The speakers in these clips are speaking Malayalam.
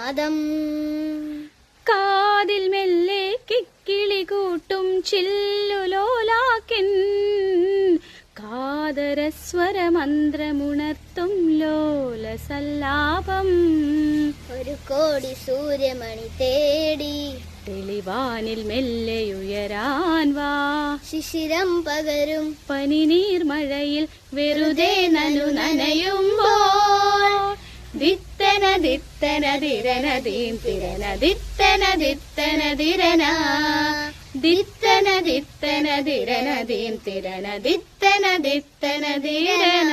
നാദം. കാതിൽ മെല്ലെ കിക്കിളി കൂട്ടും ചില്ലുലോലാക്കിൻ കാതരസ്വരമന്ത്രമുണർത്തും ലോലസല്ലാപം. ഒരു കോടി സൂര്യമണി തേടി തെളിവാനിൽ മെല്ലെയുയരാൻ വാ. ശിശിരം പകരും പനിനീർമഴയിൽ വെറുതെ നനയുമ്പോൾ ദിത്തന ദിത്തന ദിരന ദീം തിരന ദിത്തന ദിത്തന ദിരന ദിത്തന ദിത്തന ദിരന ദീം തിരന ദിത്തന ദിത്തന ദിരന.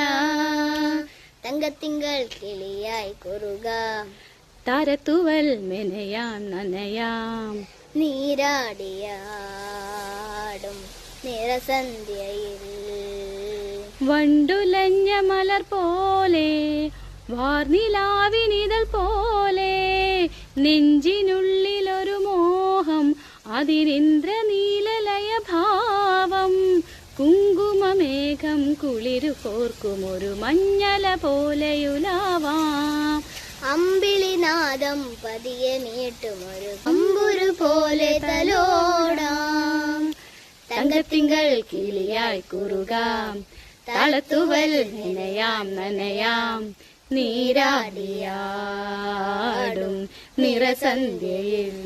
തങ്കത്തിങ്കൾ കിളിയായി കുറുക താരത്തുവൽ മെനയാം നനയാം. നീരാടിയാടും നിറസന്ധ്യയിൽ വണ്ടുലഞ്ഞ മലർ പോലെ വാർനിലാവിനിതൾ പോലെ നെഞ്ചിനുള്ളിലൊരു മോഹം അതിരിന്ദ്രനീലലയ ഭാവം. കുങ്കുമമേഘം കുളിരു കോർക്കുമൊരു മഞ്ഞല പോലെയുലാവാം. അമ്പിളിനാദം പതിയെ നീട്ടുമൊരു അമ്പുരു പോലെ തലോടാം. തങ്കത്തിങ്കൾ കിളിയായി കുറുകാം തളത്തുവൽ നനയാം നനയാം. നീരാടിയാടും നിറസന്ധ്യയിൽ